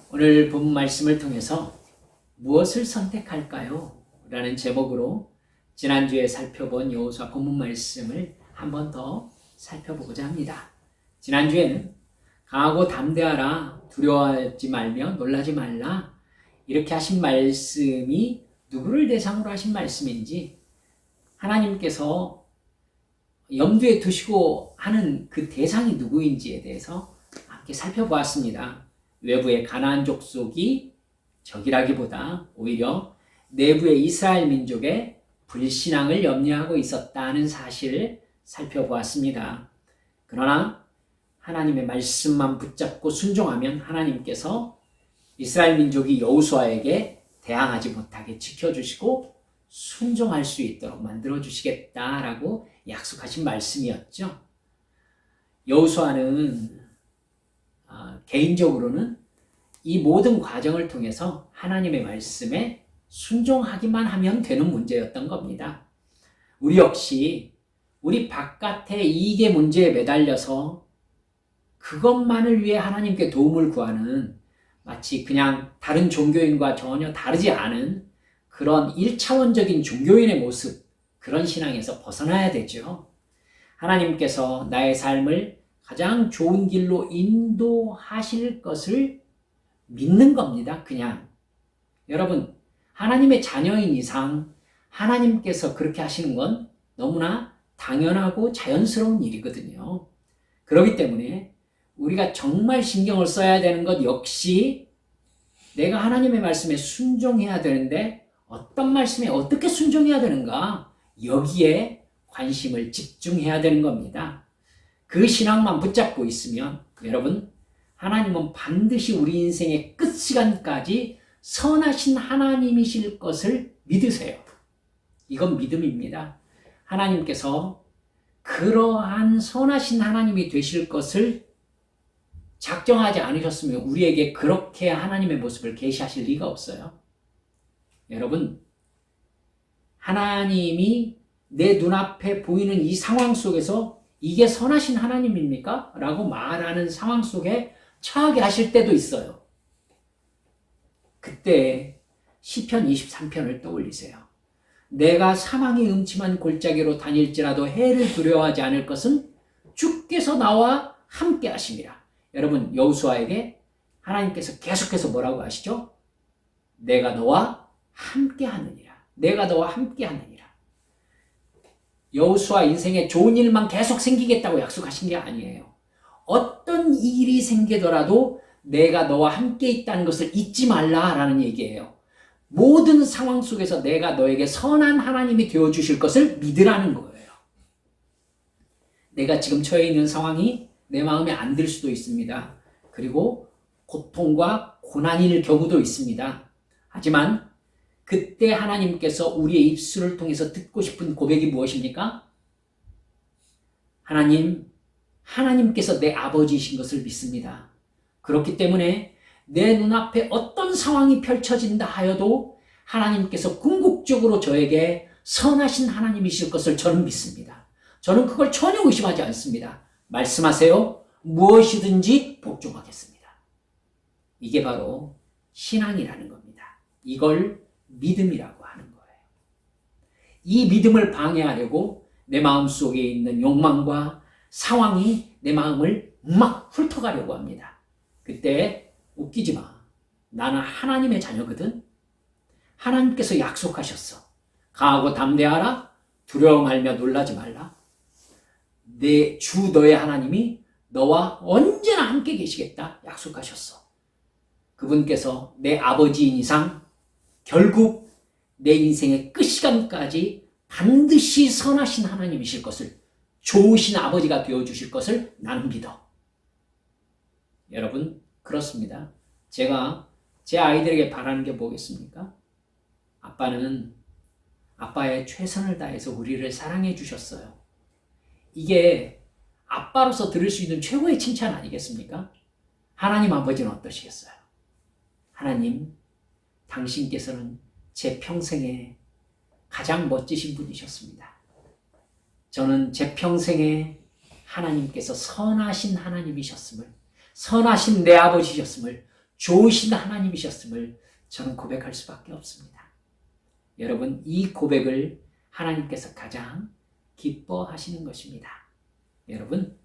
오늘 본 말씀을 통해서 무엇을 선택할까요? 라는 제목으로 지난주에 살펴본 여호수아 본문 말씀을 한 번 더 살펴보고자 합니다. 지난주에는 강하고 담대하라, 두려워하지 말며 놀라지 말라, 이렇게 하신 말씀이 누구를 대상으로 하신 말씀인지, 하나님께서 염두에 두시고 하는 그 대상이 누구인지에 대해서 함께 살펴보았습니다. 외부의 가나안 족속이 적이라기보다 오히려 내부의 이스라엘 민족의 불신앙을 염려하고 있었다는 사실을 살펴보았습니다. 그러나 하나님의 말씀만 붙잡고 순종하면 하나님께서 이스라엘 민족이 여호수아에게 대항하지 못하게 지켜주시고 순종할 수 있도록 만들어주시겠다라고 약속하신 말씀이었죠. 여호수아는 개인적으로는 이 모든 과정을 통해서 하나님의 말씀에 순종하기만 하면 되는 문제였던 겁니다. 우리 역시 우리 바깥의 이익의 문제에 매달려서 그것만을 위해 하나님께 도움을 구하는, 마치 그냥 다른 종교인과 전혀 다르지 않은 그런 1차원적인 종교인의 모습, 그런 신앙에서 벗어나야 되죠. 하나님께서 나의 삶을 가장 좋은 길로 인도하실 것을 믿는 겁니다. 그냥. 여러분, 하나님의 자녀인 이상 하나님께서 그렇게 하시는 건 너무나 당연하고 자연스러운 일이거든요. 그렇기 때문에 우리가 정말 신경을 써야 되는 것 역시 내가 하나님의 말씀에 순종해야 되는데 어떤 말씀에 어떻게 순종해야 되는가, 여기에 관심을 집중해야 되는 겁니다. 그 신앙만 붙잡고 있으면 여러분, 하나님은 반드시 우리 인생의 끝 시간까지 선하신 하나님이실 것을 믿으세요. 이건 믿음입니다. 하나님께서 그러한 선하신 하나님이 되실 것을 작정하지 않으셨으면 우리에게 그렇게 하나님의 모습을 계시하실 리가 없어요. 여러분, 하나님이 내 눈앞에 보이는 이 상황 속에서 이게 선하신 하나님입니까? 라고 말하는 상황 속에 처하게 하실 때도 있어요. 그때 시편 23편을 떠올리세요. 내가 사망의 음침한 골짜기로 다닐지라도 해를 두려워하지 않을 것은 주께서 나와 함께 하심이라. 여러분, 여호수아에게 하나님께서 계속해서 뭐라고 하시죠? 내가 너와 함께 하느니라. 내가 너와 함께 하느니라. 여호수아 인생에 좋은 일만 계속 생기겠다고 약속하신 게 아니에요. 어떤 일이 생기더라도 내가 너와 함께 있다는 것을 잊지 말라라는 얘기예요. 모든 상황 속에서 내가 너에게 선한 하나님이 되어주실 것을 믿으라는 거예요. 내가 지금 처해 있는 상황이 내 마음에 안 들 수도 있습니다. 그리고 고통과 고난일 경우도 있습니다. 하지만 그때 하나님께서 우리의 입술을 통해서 듣고 싶은 고백이 무엇입니까? 하나님께서 내 아버지이신 것을 믿습니다. 그렇기 때문에 내 눈앞에 어떤 상황이 펼쳐진다 하여도 하나님께서 궁극적으로 저에게 선하신 하나님이실 것을 저는 믿습니다. 저는 그걸 전혀 의심하지 않습니다. 말씀하세요. 무엇이든지 복종하겠습니다. 이게 바로 신앙이라는 겁니다. 이걸 믿음이라고 하는 거예요. 이 믿음을 방해하려고 내 마음속에 있는 욕망과 상황이 내 마음을 막 훑어가려고 합니다. 그때 웃기지 마. 나는 하나님의 자녀거든. 하나님께서 약속하셨어. 강하고 담대하라. 두려워 말며 놀라지 말라. 내 주 너의 하나님이 너와 언제나 함께 계시겠다 약속하셨어. 그분께서 내 아버지인 이상 결국 내 인생의 끝 시간까지 반드시 선하신 하나님이실 것을, 좋으신 아버지가 되어주실 것을 나는 믿어. 여러분, 그렇습니다. 제가 제 아이들에게 바라는 게 뭐겠습니까? 아빠는 아빠의 최선을 다해서 우리를 사랑해 주셨어요. 이게 아빠로서 들을 수 있는 최고의 칭찬 아니겠습니까? 하나님 아버지는 어떠시겠어요? 하나님, 당신께서는 제 평생에 가장 멋지신 분이셨습니다. 저는 제 평생에 하나님께서 선하신 하나님이셨음을, 선하신 내 아버지셨음을 좋으신 하나님이셨음을 저는 고백할 수밖에 없습니다. 여러분, 이 고백을 하나님께서 가장 기뻐하시는 것입니다. 여러분,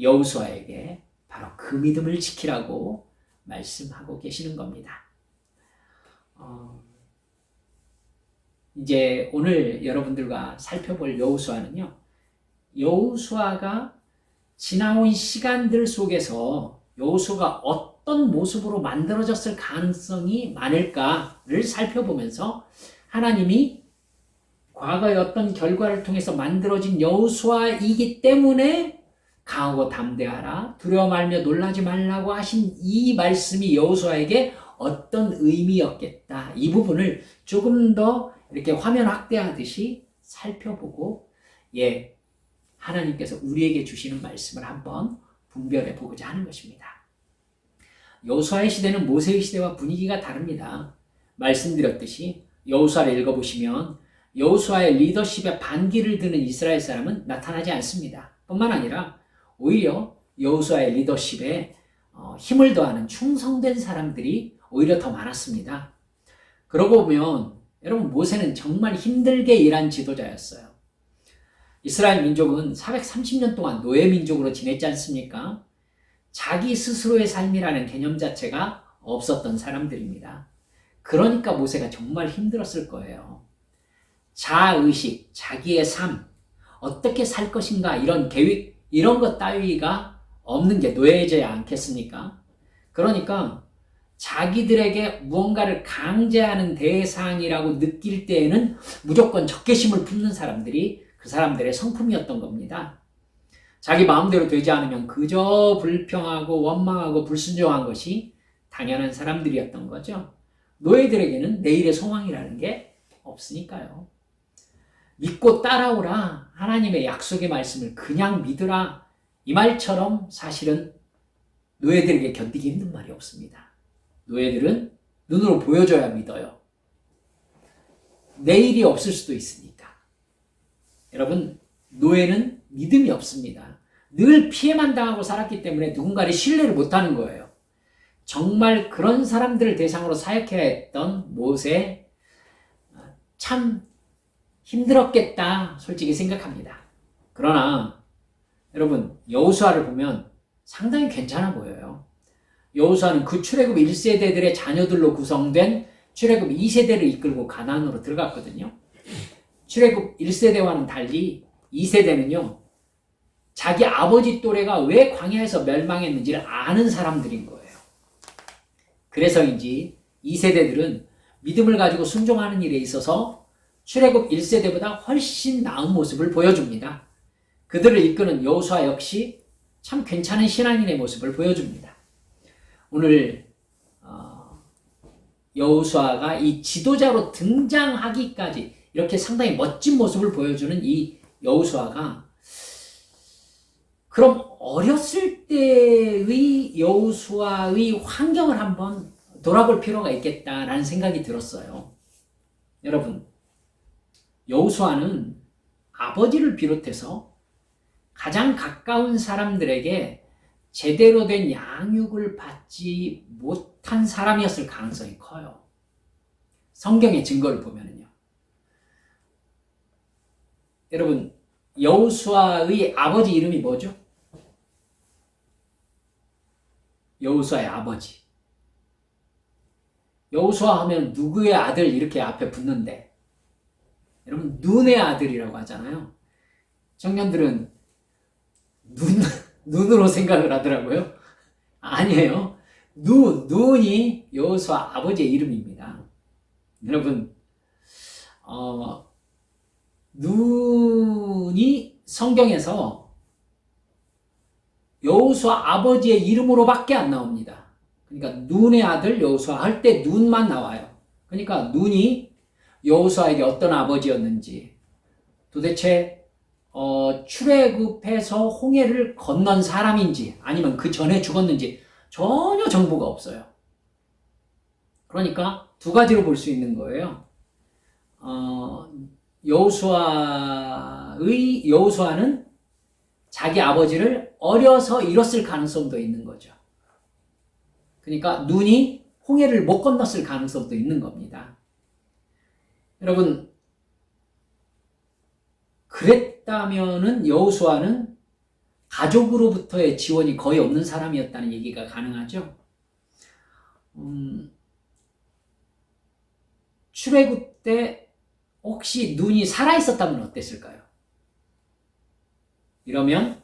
여호수아에게 바로 그 믿음을 지키라고 말씀하고 계시는 겁니다. 이제 오늘 여러분들과 살펴볼 여호수아는요, 여호수아가 지나온 시간들 속에서 여호수아가 어떤 모습으로 만들어졌을 가능성이 많을까를 살펴보면서 하나님이 과거의 어떤 결과를 통해서 만들어진 여호수아이기 때문에 강하고 담대하라, 두려워 말며 놀라지 말라고 하신 이 말씀이 여호수아에게 어떤 의미였겠다. 이 부분을 조금 더 이렇게 화면 확대하듯이 살펴보고, 하나님께서 우리에게 주시는 말씀을 한번 분별해 보고자 하는 것입니다. 여호수아의 시대는 모세의 시대와 분위기가 다릅니다. 말씀드렸듯이 여호수아를 읽어보시면 여호수아의 리더십에 반기를 드는 이스라엘 사람은 나타나지 않습니다. 뿐만 아니라 오히려 여호수아의 리더십에 힘을 더하는 충성된 사람들이 오히려 더 많았습니다. 그러고 보면 여러분, 모세는 정말 힘들게 일한 지도자였어요. 이스라엘 민족은 430년 동안 노예 민족으로 지냈지 않습니까? 자기 스스로의 삶이라는 개념 자체가 없었던 사람들입니다. 그러니까 모세가 정말 힘들었을 거예요. 자아의식, 자기의 삶, 어떻게 살 것인가, 이런 계획, 이런 것 따위가 없는 게 노예제야 않겠습니까? 그러니까 자기들에게 무언가를 강제하는 대상이라고 느낄 때에는 무조건 적개심을 품는 사람들이 그 사람들의 성품이었던 겁니다. 자기 마음대로 되지 않으면 그저 불평하고 원망하고 불순종한 것이 당연한 사람들이었던 거죠. 노예들에게는 내일의 소망이라는 게 없으니까요. 믿고 따라오라, 하나님의 약속의 말씀을 그냥 믿으라, 이 말처럼 사실은 노예들에게 견디기 힘든 말이 없습니다. 노예들은 눈으로 보여줘야 믿어요. 내일이 없을 수도 있으니까. 여러분, 노예는 믿음이 없습니다. 늘 피해만 당하고 살았기 때문에 누군가를 신뢰를 못하는 거예요. 정말 그런 사람들을 대상으로 사역해야 했던 모세, 참 힘들었겠다 솔직히 생각합니다. 그러나 여러분, 여호수아를 보면 상당히 괜찮아 보여요. 여호수아는 그 출애굽 1세대들의 자녀들로 구성된 출애굽 2세대를 이끌고 가나안으로 들어갔거든요. 출애굽 1세대와는 달리 2세대는요, 자기 아버지 또래가 왜 광야에서 멸망했는지를 아는 사람들인 거예요. 그래서인지 2세대들은 믿음을 가지고 순종하는 일에 있어서 출애굽 1세대보다 훨씬 나은 모습을 보여줍니다. 그들을 이끄는 여호수아 역시 참 괜찮은 신앙인의 모습을 보여줍니다. 오늘 여호수아가 이 지도자로 등장하기까지 이렇게 상당히 멋진 모습을 보여주는 이 여호수아가, 그럼 어렸을 때의 여호수아의 환경을 한번 돌아볼 필요가 있겠다라는 생각이 들었어요. 여러분, 여호수아는 아버지를 비롯해서 가장 가까운 사람들에게 제대로 된 양육을 받지 못한 사람이었을 가능성이 커요. 성경의 증거를 보면은요. 여러분, 여호수아의 아버지 이름이 뭐죠? 여호수아의 아버지. 여호수아 하면 누구의 아들 이렇게 앞에 붙는데, 여러분, 눈의 아들이라고 하잖아요. 청년들은 눈으로 생각을 하더라고요. 아니에요. 눈이 여호수아 아버지의 이름입니다. 여러분, 눈이 성경에서 여호수아 아버지의 이름으로밖에 안 나옵니다. 그러니까 눈의 아들 여호수아 할 때 눈만 나와요. 그러니까 눈이 여호수아에게 어떤 아버지였는지, 도대체 출애굽해서 홍해를 건넌 사람인지 아니면 그 전에 죽었는지 전혀 정보가 없어요. 그러니까 두 가지로 볼 수 있는 거예요. 여호수아는 자기 아버지를 어려서 잃었을 가능성도 있는 거죠. 그러니까 눈이 홍해를 못 건넜을 가능성도 있는 겁니다. 여러분, 그랬다면은 여호수아는 가족으로부터의 지원이 거의 없는 사람이었다는 얘기가 가능하죠. 출애굽 때 혹시 눈이 살아있었다면 어땠을까요? 이러면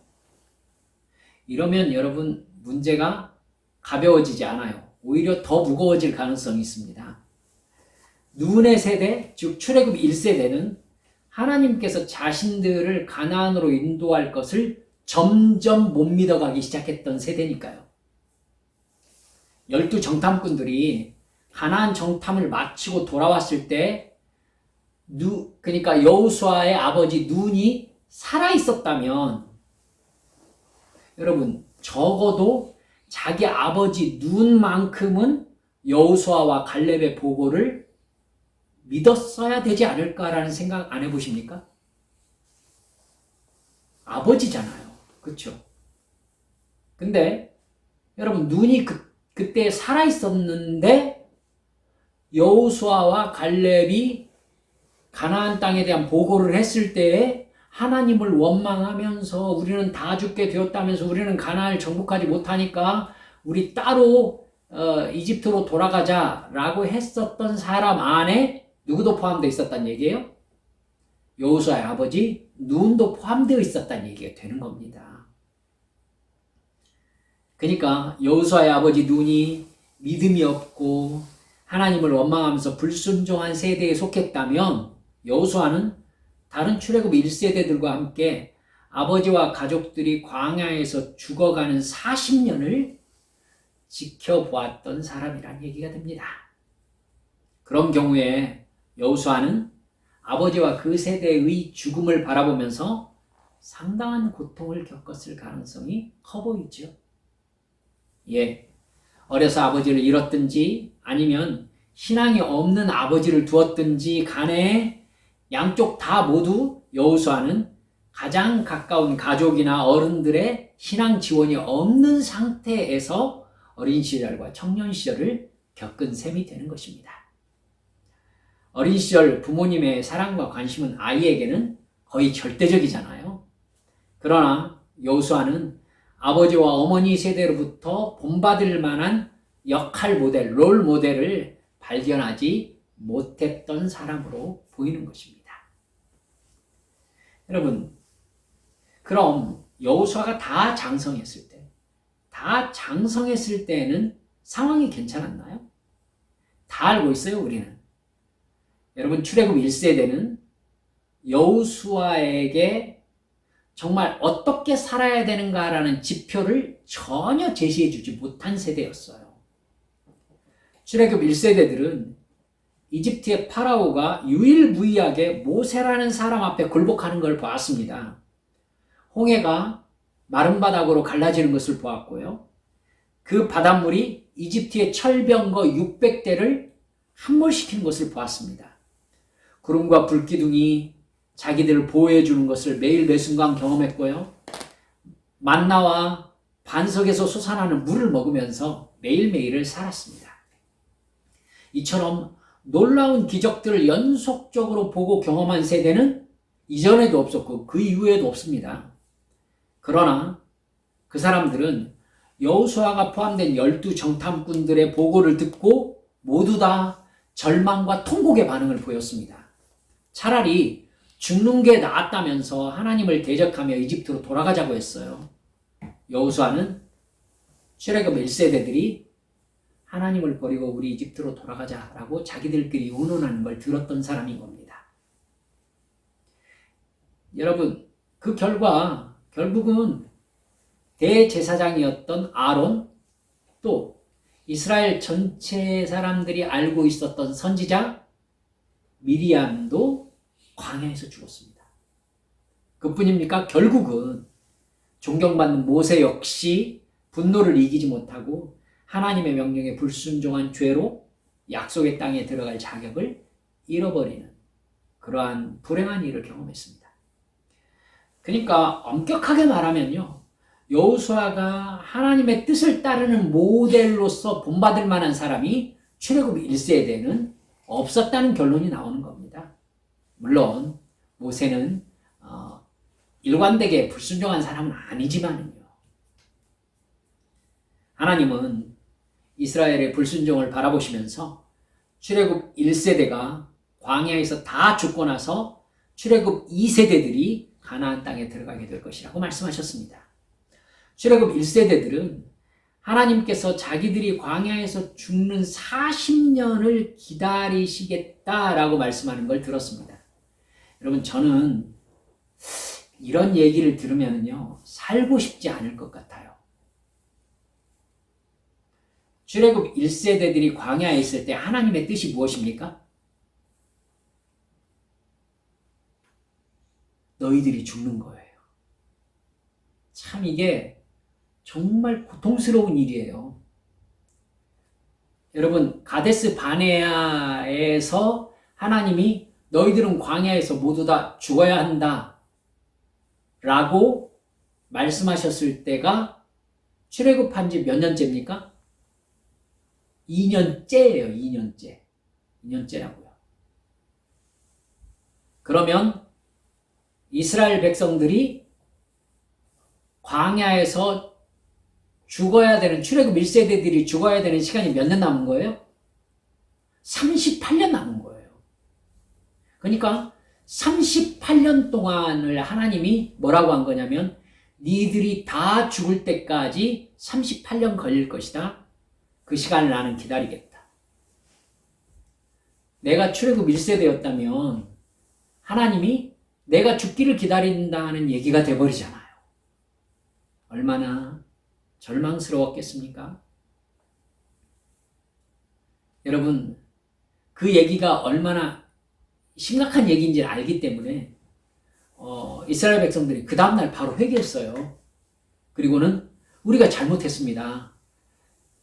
여러분 문제가 가벼워지지 않아요. 오히려 더 무거워질 가능성이 있습니다. 눈의 세대, 즉 출애굽 1세대는 하나님께서 자신들을 가나안으로 인도할 것을 점점 못 믿어가기 시작했던 세대니까요. 12 정탐꾼들이 가나안 정탐을 마치고 돌아왔을 때 그러니까 여호수아의 아버지 눈이 살아있었다면 여러분 적어도 자기 아버지 눈만큼은 여호수아와 갈렙의 보고를 믿었어야 되지 않을까라는 생각 안 해보십니까? 아버지잖아요. 그렇죠? 근데 여러분 눈이 그때 살아있었는데 여호수아와 갈렙이 가나안 땅에 대한 보고를 했을 때에 하나님을 원망하면서 우리는 다 죽게 되었다면서 우리는 가나안을 정복하지 못하니까 우리 따로 이집트로 돌아가자라고 했었던 사람 안에 누구도 포함되어 있었단 얘기예요? 여호수아의 아버지 눈도 포함되어 있었단 얘기가 되는 겁니다. 그러니까 여호수아의 아버지 눈이 믿음이 없고 하나님을 원망하면서 불순종한 세대에 속했다면 여호수아는 다른 출애굽 1세대들과 함께 아버지와 가족들이 광야에서 죽어가는 40년을 지켜보았던 사람이란 얘기가 됩니다. 그런 경우에 여호수아는 아버지와 그 세대의 죽음을 바라보면서 상당한 고통을 겪었을 가능성이 커 보이죠. 예, 어려서 아버지를 잃었든지 아니면 신앙이 없는 아버지를 두었든지 간에 양쪽 다 모두 여호수아는 가장 가까운 가족이나 어른들의 신앙 지원이 없는 상태에서 어린 시절과 청년 시절을 겪은 셈이 되는 것입니다. 어린 시절 부모님의 사랑과 관심은 아이에게는 거의 절대적이잖아요. 그러나 여호수아는 아버지와 어머니 세대로부터 본받을 만한 역할 모델, 롤 모델을 발견하지 못했던 사람으로 보이는 것입니다. 여러분, 그럼 여호수아가 다 장성했을 때는 상황이 괜찮았나요? 다 알고 있어요, 우리는. 여러분, 출애굽 1세대는 여호수아에게 정말 어떻게 살아야 되는가라는 지표를 전혀 제시해주지 못한 세대였어요. 출애굽 1세대들은 이집트의 파라오가 유일무이하게 모세라는 사람 앞에 굴복하는 걸 보았습니다. 홍해가 마른 바닥으로 갈라지는 것을 보았고요. 그 바닷물이 이집트의 철병거 600대를 함몰시키는 것을 보았습니다. 구름과 불기둥이 자기들을 보호해 주는 것을 매일 매순간 경험했고요. 만나와 반석에서 솟아나는 물을 먹으면서 매일매일을 살았습니다. 이처럼 놀라운 기적들을 연속적으로 보고 경험한 세대는 이전에도 없었고 그 이후에도 없습니다. 그러나 그 사람들은 여호수아가 포함된 12 정탐꾼들의 보고를 듣고 모두 다 절망과 통곡의 반응을 보였습니다. 차라리 죽는 게 나았다면서 하나님을 대적하며 이집트로 돌아가자고 했어요. 여호수아는 출애굽 1세대들이 하나님을 버리고 우리 이집트로 돌아가자라고 자기들끼리 의논하는 걸 들었던 사람인 겁니다. 여러분, 그 결국은 대제사장이었던 아론, 또 이스라엘 전체 사람들이 알고 있었던 선지자 미리암도 광야에서 죽었습니다. 그뿐입니까? 결국은 존경받는 모세 역시 분노를 이기지 못하고 하나님의 명령에 불순종한 죄로 약속의 땅에 들어갈 자격을 잃어버리는 그러한 불행한 일을 경험했습니다. 그러니까 엄격하게 말하면요, 여호수아가 하나님의 뜻을 따르는 모델로서 본받을 만한 사람이 출애굽 1세대는 없었다는 결론이 나오는 겁니다. 물론 모세는 일관되게 불순종한 사람은 아니지만요. 하나님은 이스라엘의 불순종을 바라보시면서 출애굽 1세대가 광야에서 다 죽고 나서 출애굽 2세대들이 가나안 땅에 들어가게 될 것이라고 말씀하셨습니다. 출애굽 1세대들은 하나님께서 자기들이 광야에서 죽는 40년을 기다리시겠다라고 말씀하는 걸 들었습니다. 여러분, 저는 이런 얘기를 들으면요, 살고 싶지 않을 것 같아요. 출애굽 1세대들이 광야에 있을 때 하나님의 뜻이 무엇입니까? 너희들이 죽는 거예요. 참 이게 정말 고통스러운 일이에요. 여러분, 가데스 바네아에서 하나님이 너희들은 광야에서 모두 다 죽어야 한다 라고 말씀하셨을 때가 출애굽한 지 몇 년째입니까? 2년째예요. 2년째. 2년째라고요. 그러면 이스라엘 백성들이 광야에서 죽어야 되는, 출애굽 1세대들이 죽어야 되는 시간이 몇 년 남은 거예요? 38년 남은 거예요. 그러니까 38년 동안을 하나님이 뭐라고 한 거냐면, 니들이 다 죽을 때까지 38년 걸릴 것이다. 그 시간을 나는 기다리겠다. 내가 출애굽 1세대였다면 하나님이 내가 죽기를 기다린다는 얘기가 돼버리잖아요. 얼마나 절망스러웠겠습니까? 여러분, 그 얘기가 얼마나 심각한 얘기인지를 알기 때문에 이스라엘 백성들이 그 다음날 바로 회개했어요. 그리고는 우리가 잘못했습니다.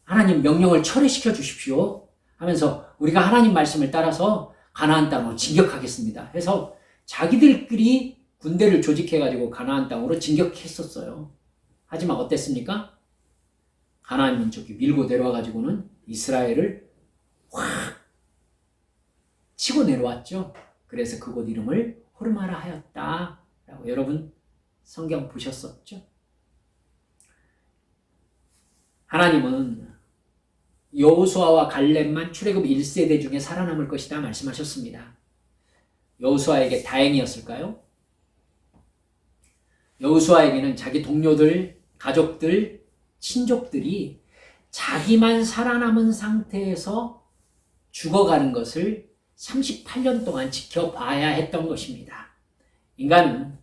하나님 명령을 철회시켜 주십시오 하면서 우리가 하나님 말씀을 따라서 가나안 땅으로 진격하겠습니다 해서 자기들끼리 군대를 조직해가지고 가나안 땅으로 진격했었어요. 하지만 어땠습니까? 가나안 민족이 밀고 내려와가지고는 이스라엘을 확 치고 내려왔죠. 그래서 그곳 이름을 호르마라 하였다라고 여러분 성경 보셨었죠? 하나님은 여호수아와 갈렙만 출애굽 1세대 중에 살아남을 것이다 말씀하셨습니다. 여호수아에게 다행이었을까요? 여호수아에게는 자기 동료들, 가족들, 친족들이 자기만 살아남은 상태에서 죽어가는 것을 38년 동안 지켜봐야 했던 것입니다. 인간은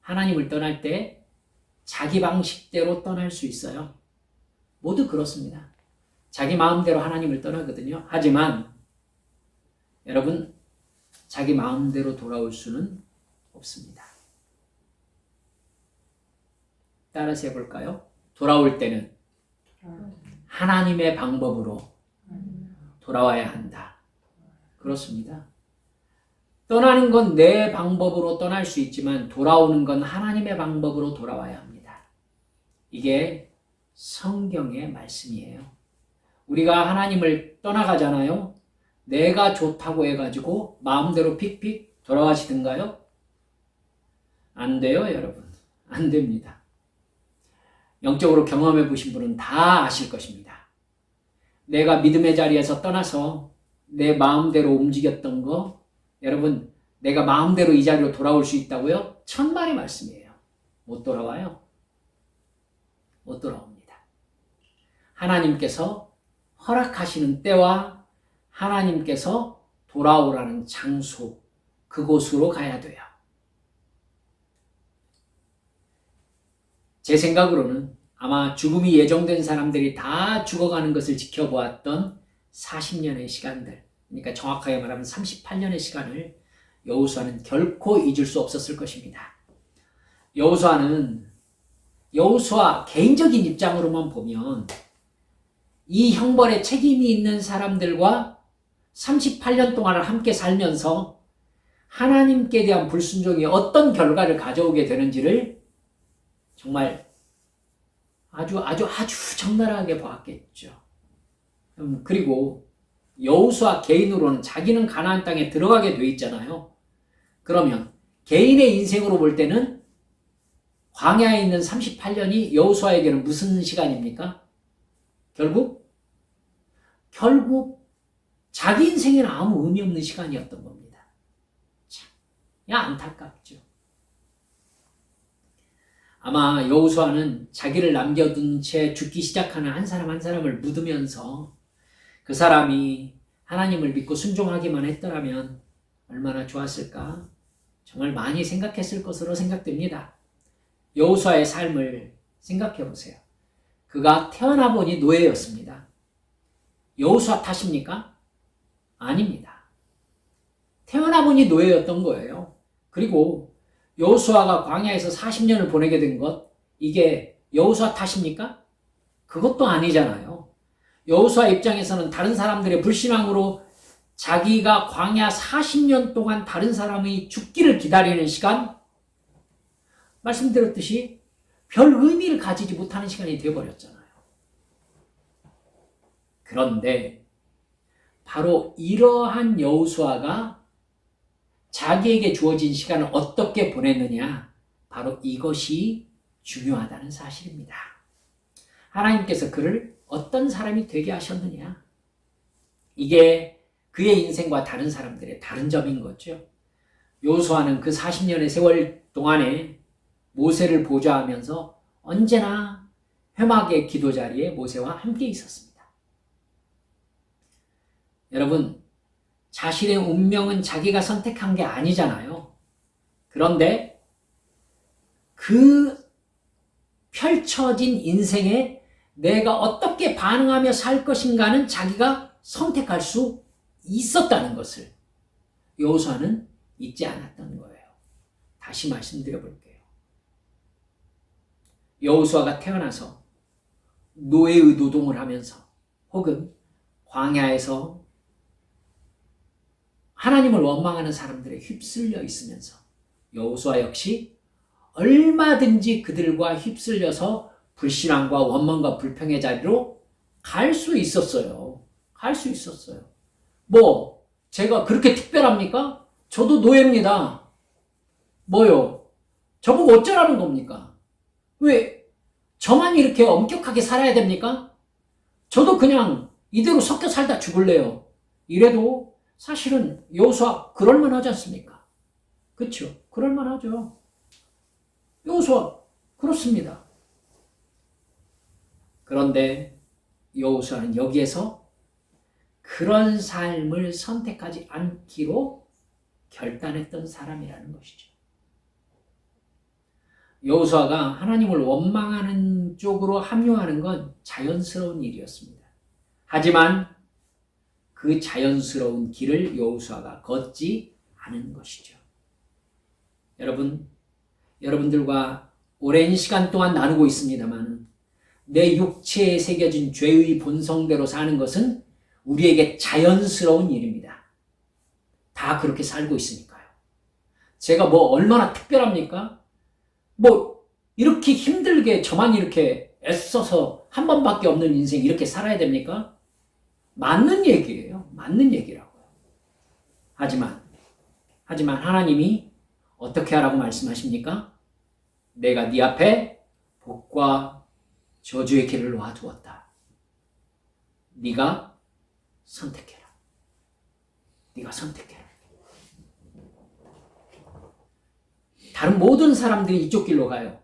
하나님을 떠날 때 자기 방식대로 떠날 수 있어요. 모두 그렇습니다. 자기 마음대로 하나님을 떠나거든요. 하지만 여러분, 자기 마음대로 돌아올 수는 없습니다. 따라서 해볼까요? 돌아올 때는 하나님의 방법으로 돌아와야 한다. 그렇습니다. 떠나는 건 내 방법으로 떠날 수 있지만 돌아오는 건 하나님의 방법으로 돌아와야 합니다. 이게 성경의 말씀이에요. 우리가 하나님을 떠나가잖아요. 내가 좋다고 해가지고 마음대로 픽픽 돌아가시든가요? 안 돼요, 여러분. 안 됩니다. 영적으로 경험해 보신 분은 다 아실 것입니다. 내가 믿음의 자리에서 떠나서 내 마음대로 움직였던 거, 여러분, 내가 마음대로 이 자리로 돌아올 수 있다고요? 천만의 말씀이에요. 못 돌아와요. 못 돌아옵니다. 하나님께서 허락하시는 때와 하나님께서 돌아오라는 장소, 그곳으로 가야 돼요. 제 생각으로는 아마 죽음이 예정된 사람들이 다 죽어가는 것을 지켜보았던 40년의 시간들, 그러니까 정확하게 말하면 38년의 시간을 여호수아는 결코 잊을 수 없었을 것입니다. 여호수아 개인적인 입장으로만 보면 이 형벌에 책임이 있는 사람들과 38년 동안을 함께 살면서 하나님께 대한 불순종이 어떤 결과를 가져오게 되는지를 정말 아주 적나라하게 보았겠죠. 그리고 여호수아 개인으로는 자기는 가나안 땅에 들어가게 돼 있잖아요. 그러면 개인의 인생으로 볼 때는 광야에 있는 38년이 여호수아에게는 무슨 시간입니까? 결국 자기 인생에는 아무 의미 없는 시간이었던 겁니다. 참, 안타깝죠. 아마 여호수아는 자기를 남겨둔 채 죽기 시작하는 한 사람 한 사람을 묻으면서 그 사람이 하나님을 믿고 순종하기만 했더라면 얼마나 좋았을까? 정말 많이 생각했을 것으로 생각됩니다. 여호수아의 삶을 생각해 보세요. 그가 태어나 보니 노예였습니다. 여호수아 탓입니까? 아닙니다. 태어나 보니 노예였던 거예요. 그리고 여호수아가 광야에서 40년을 보내게 된 것, 이게 여호수아 탓입니까? 그것도 아니잖아요. 여호수아 입장에서는 다른 사람들의 불신앙으로 자기가 광야 40년 동안 다른 사람이 죽기를 기다리는 시간, 말씀드렸듯이 별 의미를 가지지 못하는 시간이 되어버렸잖아요. 그런데 바로 이러한 여호수아가 자기에게 주어진 시간을 어떻게 보냈느냐, 바로 이것이 중요하다는 사실입니다. 하나님께서 그를 어떤 사람이 되게 하셨느냐, 이게 그의 인생과 다른 사람들의 다른 점인 거죠. 여호수아는 그 40년의 세월 동안에 모세를 보좌하면서 언제나 회막의 기도 자리에 모세와 함께 있었습니다. 여러분, 자신의 운명은 자기가 선택한 게 아니잖아요. 그런데 그 펼쳐진 인생에 내가 어떻게 반응하며 살 것인가는 자기가 선택할 수 있었다는 것을 여호수아는 잊지 않았던 거예요. 다시 말씀드려 볼게요. 여호수아가 태어나서 노예의 노동을 하면서 혹은 광야에서 하나님을 원망하는 사람들에 휩쓸려 있으면서 여호수아 역시 얼마든지 그들과 휩쓸려서 불신앙과 원망과 불평의 자리로 갈 수 있었어요. 갈 수 있었어요. 뭐 제가 그렇게 특별합니까? 저도 노예입니다. 뭐요? 저보고 어쩌라는 겁니까? 왜 저만 이렇게 엄격하게 살아야 됩니까? 저도 그냥 이대로 섞여 살다 죽을래요. 이래도 사실은 여호수아 그럴만하지 않습니까? 그렇죠? 그럴만하죠. 여호수아 그렇습니다. 그런데 여호수아는 여기에서 그런 삶을 선택하지 않기로 결단했던 사람이라는 것이죠. 여호수아가 하나님을 원망하는 쪽으로 합류하는 건 자연스러운 일이었습니다. 하지만 그 자연스러운 길을 여호수아가 걷지 않은 것이죠. 여러분들과 오랜 시간 동안 나누고 있습니다만 내 육체에 새겨진 죄의 본성대로 사는 것은 우리에게 자연스러운 일입니다. 다 그렇게 살고 있으니까요. 제가 뭐 얼마나 특별합니까? 뭐 이렇게 힘들게 저만 이렇게 애써서 한 번밖에 없는 인생 이렇게 살아야 됩니까? 맞는 얘기예요. 맞는 얘기라고요. 하지만 하나님이 어떻게 하라고 말씀하십니까? 내가 네 앞에 복과 저주의 길을 놓아두었다. 네가 선택해라. 네가 선택해라. 다른 모든 사람들이 이쪽 길로 가요.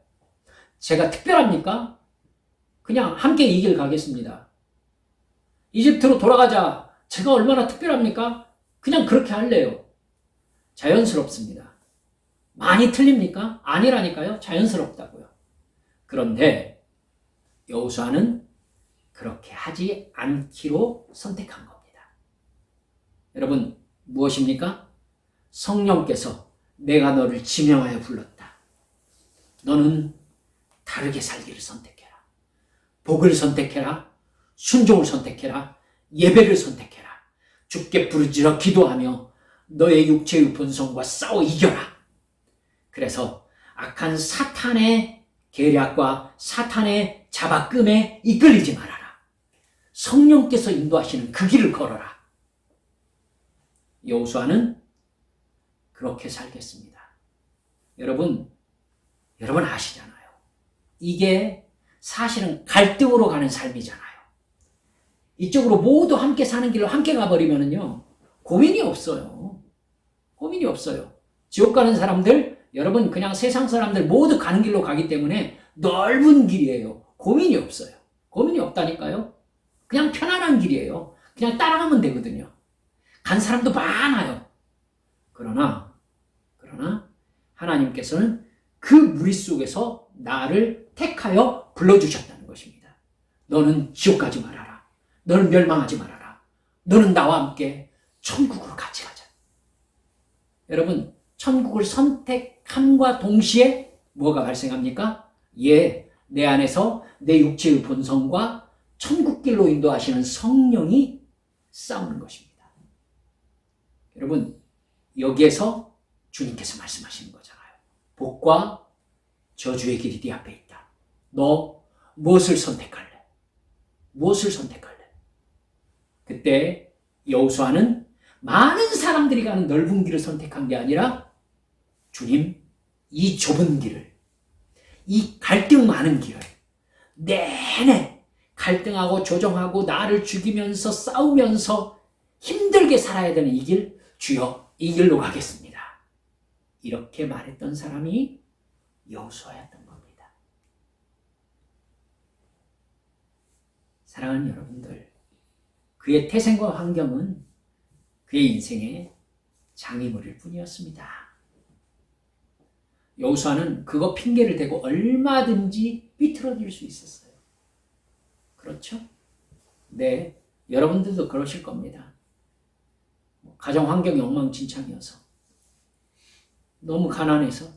제가 특별합니까? 그냥 함께 이 길 가겠습니다. 이집트로 돌아가자. 제가 얼마나 특별합니까? 그냥 그렇게 할래요. 자연스럽습니다. 많이 틀립니까? 아니라니까요. 자연스럽다고요. 그런데 여호수아는 그렇게 하지 않기로 선택한 겁니다. 여러분, 무엇입니까? 성령께서 내가 너를 지명하여 불렀다. 너는 다르게 살기를 선택해라. 복을 선택해라. 순종을 선택해라. 예배를 선택해라. 주께 부르짖어 기도하며 너의 육체의 본성과 싸워 이겨라. 그래서 악한 사탄의 계략과 사탄의 자박금에 이끌리지 말아라. 성령께서 인도하시는 그 길을 걸어라. 여호수아는 그렇게 살겠습니다. 여러분 아시잖아요. 이게 사실은 갈등으로 가는 삶이잖아요. 이쪽으로 모두 함께 사는 길로 함께 가버리면은요, 고민이 없어요. 고민이 없어요. 지옥 가는 사람들, 여러분 그냥 세상 사람들 모두 가는 길로 가기 때문에 넓은 길이에요. 고민이 없어요. 고민이 없다니까요. 그냥 편안한 길이에요. 그냥 따라가면 되거든요. 간 사람도 많아요. 그러나 하나님께서는 그 무리 속에서 나를 택하여 불러주셨다는 것입니다. 너는 지옥 가지 말아라. 너는 멸망하지 말아라. 너는 나와 함께 천국으로 같이 가자. 여러분, 천국을 선택함과 동시에 뭐가 발생합니까? 내 안에서 내 육체의 본성과 천국길로 인도하시는 성령이 싸우는 것입니다. 여러분, 여기에서 주님께서 말씀하시는 거잖아요. 복과 저주의 길이 네 앞에 있다. 너 무엇을 선택할래? 무엇을 선택할래? 그때 여호수아는 많은 사람들이 가는 넓은 길을 선택한 게 아니라, 주님, 이 좁은 길을, 이 갈등 많은 길을 내내 갈등하고 조정하고 나를 죽이면서 싸우면서 힘들게 살아야 되는 이 길, 주여 이 길로 가겠습니다. 이렇게 말했던 사람이 여호수아였던 겁니다. 사랑하는 여러분들, 그의 태생과 환경은 그의 인생의 장애물일 뿐이었습니다. 여호수아는 그거 핑계를 대고 얼마든지 삐뚤어질 수 있었어요. 그렇죠? 네, 여러분들도 그러실 겁니다. 가정 환경이 엉망진창이어서, 너무 가난해서,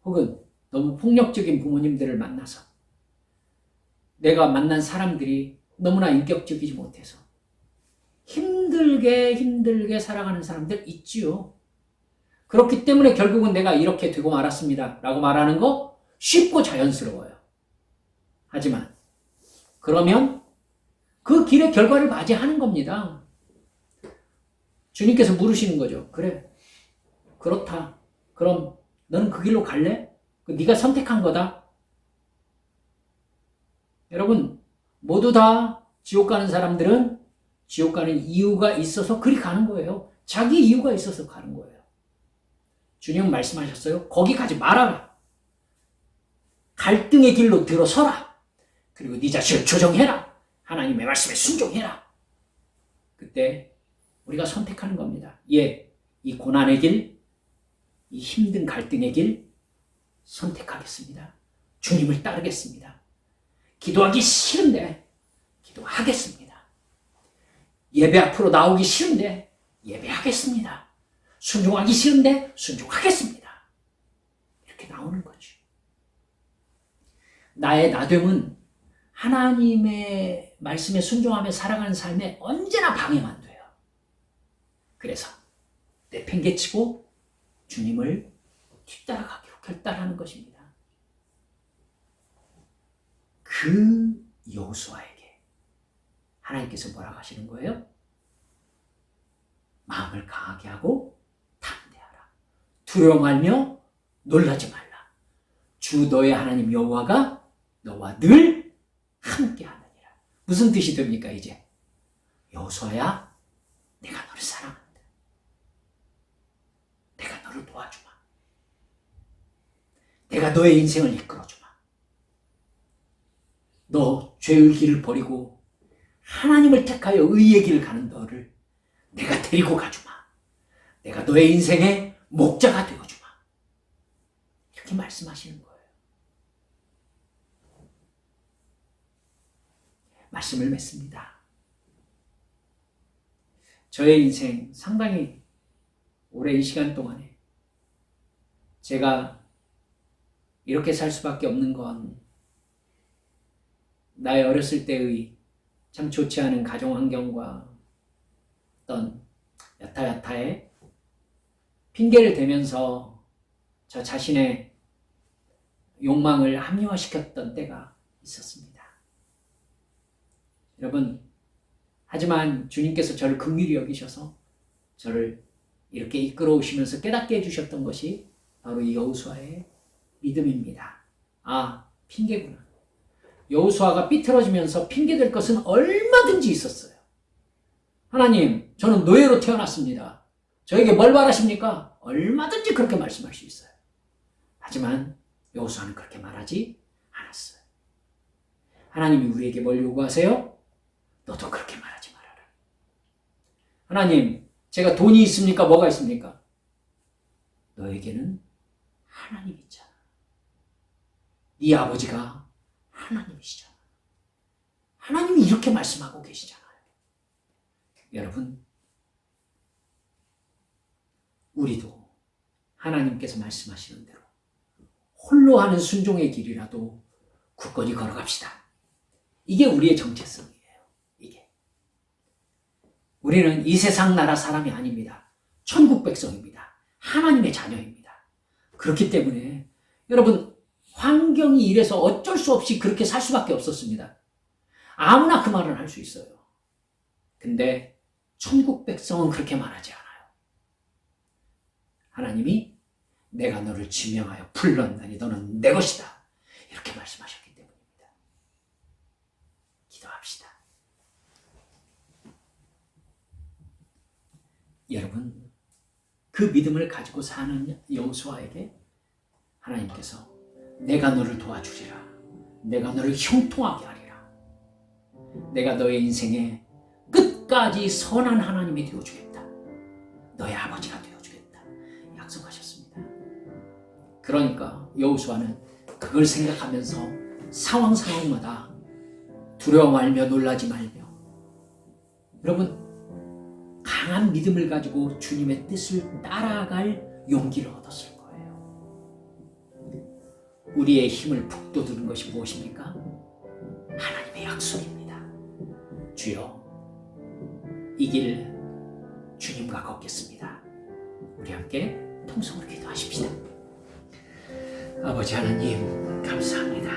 혹은 너무 폭력적인 부모님들을 만나서, 내가 만난 사람들이 너무나 인격적이지 못해서 힘들게 살아가는 사람들 있지요. 그렇기 때문에 결국은 내가 이렇게 되고 말았습니다 라고 말하는 거 쉽고 자연스러워요. 하지만 그러면 그 길의 결과를 맞이하는 겁니다. 주님께서 물으시는 거죠. 그래, 그렇다. 그럼 너는 그 길로 갈래? 네가 선택한 거다. 여러분, 모두 다 지옥 가는 사람들은 지옥 가는 이유가 있어서 그리 가는 거예요. 자기 이유가 있어서 가는 거예요. 주님은 말씀하셨어요. 거기 가지 말아라. 갈등의 길로 들어서라. 그리고 네 자신을 조정해라. 하나님의 말씀에 순종해라. 그때 우리가 선택하는 겁니다. 이 고난의 길, 이 힘든 갈등의 길 선택하겠습니다. 주님을 따르겠습니다. 기도하기 싫은데 기도하겠습니다. 예배 앞으로 나오기 싫은데 예배하겠습니다. 순종하기 싫은데 순종하겠습니다. 이렇게 나오는 거죠. 나의 나됨은 하나님의 말씀에 순종하며 살아가는 삶에 언제나 방해만 돼요. 그래서 내팽개치고 주님을 뒤따라가기로 결단하는 것입니다. 그 여호수아에게 하나님께서 뭐라고 하시는 거예요? 마음을 강하게 하고 담대하라. 두려워 말며 놀라지 말라. 주 너의 하나님 여호와가 너와 늘 함께하느니라. 무슨 뜻이 됩니까 이제? 여호수아야, 내가 너를 사랑한다. 내가 너를 도와주마. 내가 너의 인생을 이끌어주마. 너 죄의 길을 버리고 하나님을 택하여 의의 길을 가는 너를 내가 데리고 가주마. 내가 너의 인생의 목자가 되어주마. 이렇게 말씀하시는 거예요. 말씀을 맺습니다. 저의 인생 상당히 오래 이 시간 동안에 제가 이렇게 살 수밖에 없는 건 나의 어렸을 때의 참 좋지 않은 가정 환경과 어떤 여타여타의 핑계를 대면서 저 자신의 욕망을 합리화시켰던 때가 있었습니다. 여러분, 하지만 주님께서 저를 긍휼히 여기셔서 저를 이렇게 이끌어 오시면서 깨닫게 해주셨던 것이 바로 이 여호수아의 믿음입니다. 아, 핑계구나. 여호수아가 삐뚤어지면서 핑계댈 것은 얼마든지 있었어요. 하나님, 저는 노예로 태어났습니다. 저에게 뭘 바라십니까? 얼마든지 그렇게 말씀할 수 있어요. 하지만 여호수아는 그렇게 말하지 않았어요. 하나님이 우리에게 뭘 요구하세요? 너도 그렇게 말하지 말아라. 하나님, 제가 돈이 있습니까? 뭐가 있습니까? 너에게는 하나님이 있잖아. 네 아버지가 하나님이시잖아. 하나님이 이렇게 말씀하고 계시잖아요. 여러분, 우리도 하나님께서 말씀하시는 대로 홀로 하는 순종의 길이라도 굳건히 걸어갑시다. 이게 우리의 정체성이에요. 이게. 우리는 이 세상 나라 사람이 아닙니다. 천국 백성입니다. 하나님의 자녀입니다. 그렇기 때문에 여러분, 환경이 이래서 어쩔 수 없이 그렇게 살 수밖에 없었습니다. 아무나 그 말을 할 수 있어요. 근데 천국 백성은 그렇게 말하지 않아요. 하나님이 내가 너를 지명하여 불렀나니 너는 내 것이다. 이렇게 말씀하셨기 때문입니다. 기도합시다. 여러분, 그 믿음을 가지고 사는 여호수아에게 하나님께서 내가 너를 도와주리라. 내가 너를 형통하게 하리라. 내가 너의 인생에 끝까지 선한 하나님이 되어주겠다. 너의 아버지가 되어주겠다. 약속하셨습니다. 그러니까 여호수아는 그걸 생각하면서 상황마다 두려워 말며 놀라지 말며, 여러분, 강한 믿음을 가지고 주님의 뜻을 따라갈 용기를 얻었을 거예요. 우리의 힘을 북돋우는 것이 무엇입니까? 하나님의 약속입니다. 주여, 이 길 주님과 걷겠습니다. 우리 함께 통성으로 기도하십시다. 아버지 하나님, 감사합니다.